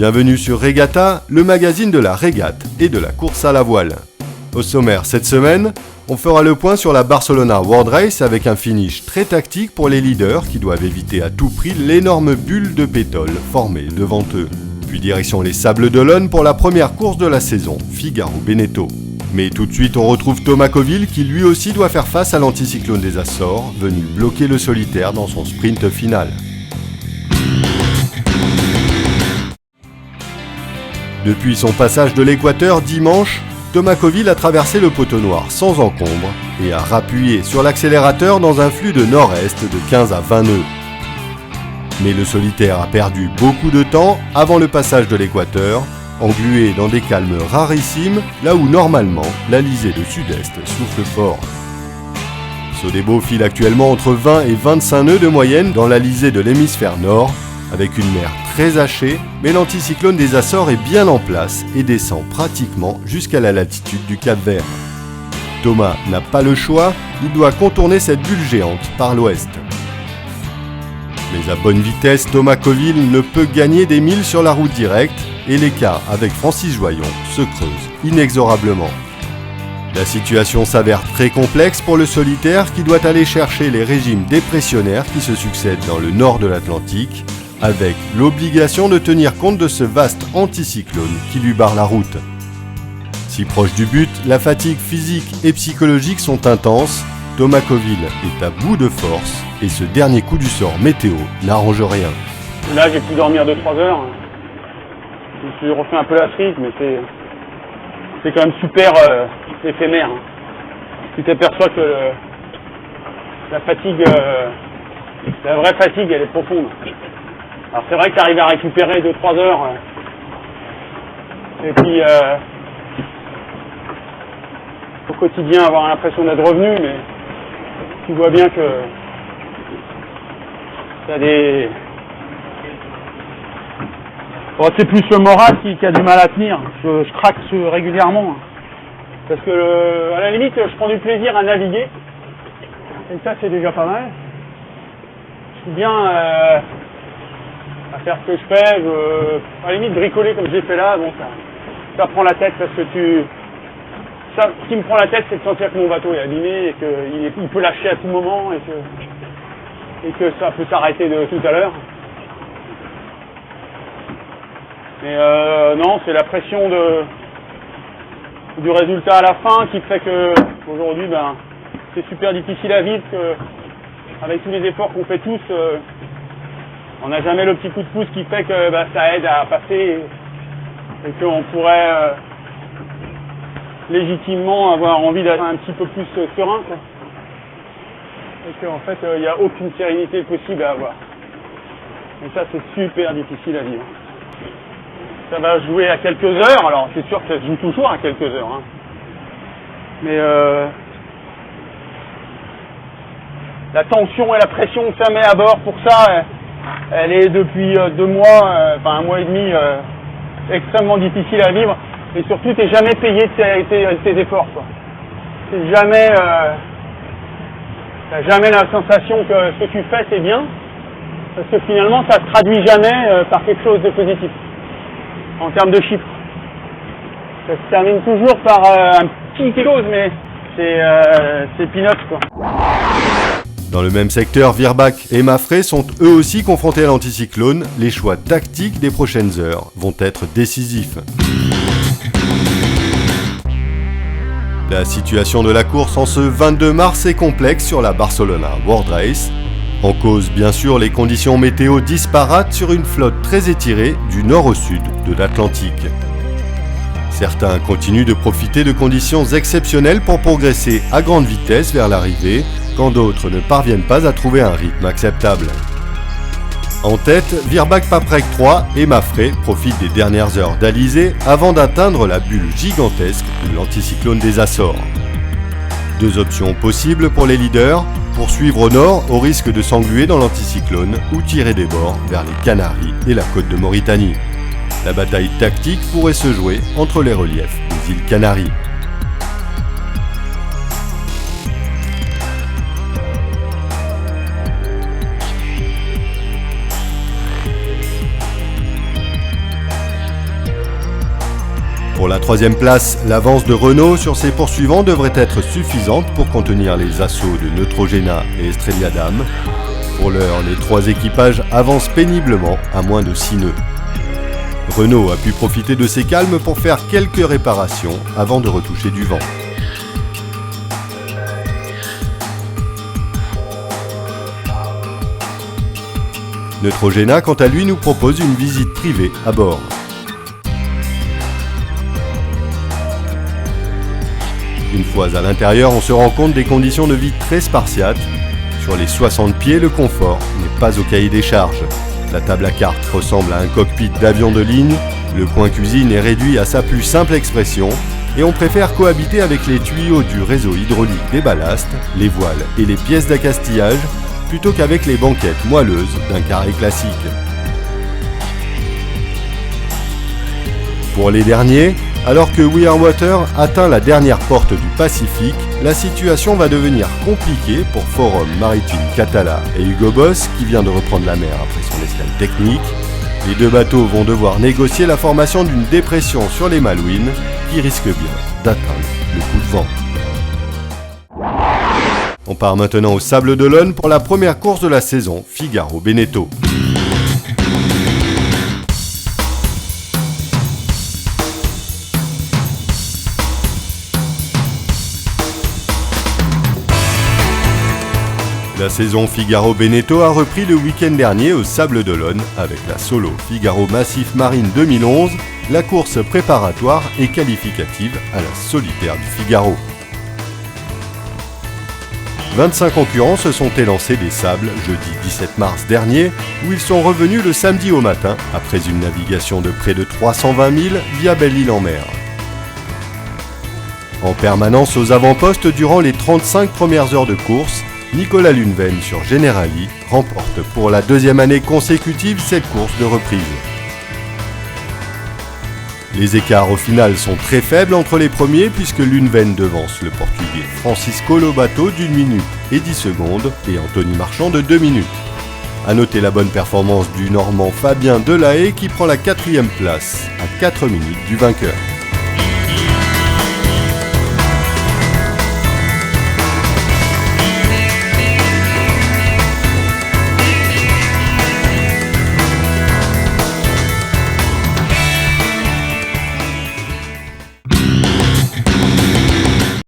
Bienvenue sur Regatta, le magazine de la régate et de la course à la voile. Au sommaire cette semaine, on fera le point sur la Barcelona World Race avec un finish très tactique pour les leaders qui doivent éviter à tout prix l'énorme bulle de pétole formée devant eux. Puis direction les Sables d'Olonne pour la première course de la saison, Figaro-Beneteau. Mais tout de suite on retrouve Thomas Coville qui lui aussi doit faire face à l'anticyclone des Açores, venu bloquer le solitaire dans son sprint final. Depuis son passage de l'équateur dimanche, Thomas Coville a traversé le poteau noir sans encombre et a rappuyé sur l'accélérateur dans un flux de nord-est de 15 à 20 nœuds. Mais le solitaire a perdu beaucoup de temps avant le passage de l'équateur, englué dans des calmes rarissimes, là où normalement l'alizé de sud-est souffle fort. Sodebo file actuellement entre 20 et 25 nœuds de moyenne dans l'alizé de l'hémisphère nord, avec une mer très hachée, mais l'anticyclone des Açores est bien en place et descend pratiquement jusqu'à la latitude du Cap-Vert. Thomas n'a pas le choix, il doit contourner cette bulle géante par l'ouest. Mais à bonne vitesse, Thomas Coville ne peut gagner des milles sur la route directe et l'écart avec Francis Joyon se creuse inexorablement. La situation s'avère très complexe pour le solitaire qui doit aller chercher les régimes dépressionnaires qui se succèdent dans le nord de l'Atlantique, avec l'obligation de tenir compte de ce vaste anticyclone qui lui barre la route. Si proche du but, la fatigue physique et psychologique sont intenses, Thomas Coville est à bout de force et ce dernier coup du sort météo n'arrange rien. Là j'ai pu dormir 2-3 heures, je me suis refait un peu la frite, mais c'est quand même super éphémère. Tu t'aperçois que la fatigue, la vraie fatigue elle est profonde. Alors c'est vrai que tu arrives à récupérer 2-3 heures et puis au quotidien avoir l'impression d'être revenu, mais tu vois bien que t'as des... Bon, c'est plus le moral qui a du mal à tenir. Je craque régulièrement. Parce que à la limite je prends du plaisir à naviguer. Et ça c'est déjà pas mal. Je suis bien à faire ce que je fais, à la limite bricoler comme j'ai fait là, bon ça prend la tête parce que ce qui me prend la tête c'est de sentir que mon bateau est abîmé et qu'il peut lâcher à tout moment et que ça peut s'arrêter de tout à l'heure. Mais non, c'est la pression du résultat à la fin qui fait que aujourd'hui c'est super difficile à vivre, avec tous les efforts qu'on fait tous. On n'a jamais le petit coup de pouce qui fait que ça aide à passer et qu'on pourrait légitimement avoir envie d'être un petit peu plus serein, quoi. Et qu'en fait il n'y a aucune sérénité possible à avoir. Et ça c'est super difficile à vivre. Ça va jouer à quelques heures, alors c'est sûr que ça se joue toujours à quelques heures. Mais la tension et la pression que ça met à bord pour ça, elle est depuis 2 mois, 1 mois et demi, extrêmement difficile à vivre. Et surtout, t'es jamais payé de tes efforts, quoi. T'es jamais, t'as jamais la sensation que ce que tu fais c'est bien, parce que finalement, ça se traduit jamais par quelque chose de positif en termes de chiffres. Ça se termine toujours par un petit quelque chose, mais c'est peanuts, quoi. Dans le même secteur, Virbac et Mafré sont eux aussi confrontés à l'anticyclone. Les choix tactiques des prochaines heures vont être décisifs. La situation de la course en ce 22 mars est complexe sur la Barcelona World Race. En cause, bien sûr, les conditions météo disparates sur une flotte très étirée du nord au sud de l'Atlantique. Certains continuent de profiter de conditions exceptionnelles pour progresser à grande vitesse vers l'arrivée, quand d'autres ne parviennent pas à trouver un rythme acceptable. En tête, Virbac-Paprec 3 et Mafré profitent des dernières heures d'Alizé avant d'atteindre la bulle gigantesque de l'anticyclone des Açores. 2 options possibles pour les leaders, poursuivre au nord au risque de s'engluer dans l'anticyclone ou tirer des bords vers les Canaries et la côte de Mauritanie. La bataille tactique pourrait se jouer entre les reliefs des îles Canaries. la 3e place, l'avance de Renault sur ses poursuivants devrait être suffisante pour contenir les assauts de Neutrogena et Estrella Damm. Pour l'heure, les 3 équipages avancent péniblement à moins de 6 nœuds. Renault a pu profiter de ces calmes pour faire quelques réparations avant de retoucher du vent. Neutrogena, quant à lui, nous propose une visite privée à bord. Une fois à l'intérieur, on se rend compte des conditions de vie très spartiates. Sur les 60 pieds, le confort n'est pas au cahier des charges. La table à cartes ressemble à un cockpit d'avion de ligne, le coin cuisine est réduit à sa plus simple expression, et on préfère cohabiter avec les tuyaux du réseau hydraulique des ballastes, les voiles et les pièces d'accastillage, plutôt qu'avec les banquettes moelleuses d'un carré classique. Pour les derniers, alors que We Are Water atteint la dernière porte du Pacifique, la situation va devenir compliquée pour Forum Maritime Catala et Hugo Boss qui vient de reprendre la mer après son escale technique. Les 2 bateaux vont devoir négocier la formation d'une dépression sur les Malouines qui risque bien d'atteindre le coup de vent. On part maintenant au Sable d'Olonne pour la première course de la saison, Figaro-Beneteau. La saison Figaro-Beneteau a repris le week-end dernier au Sable d'Olonne avec la Solo Figaro Massif Marine 2011, la course préparatoire et qualificative à la solitaire du Figaro. 25 concurrents se sont élancés des sables jeudi 17 mars dernier, où ils sont revenus le samedi au matin après une navigation de près de 320 000 via Belle-Île-en-Mer. En permanence aux avant-postes durant les 35 premières heures de course, Nicolas Luneven sur Generali remporte pour la 2e année consécutive cette course de reprise. Les écarts au final sont très faibles entre les premiers puisque Luneven devance le Portugais Francisco Lobato d'1 minute et 10 secondes et Anthony Marchand de 2 minutes. A noter la bonne performance du Normand Fabien Delahaye qui prend la 4e place à 4 minutes du vainqueur.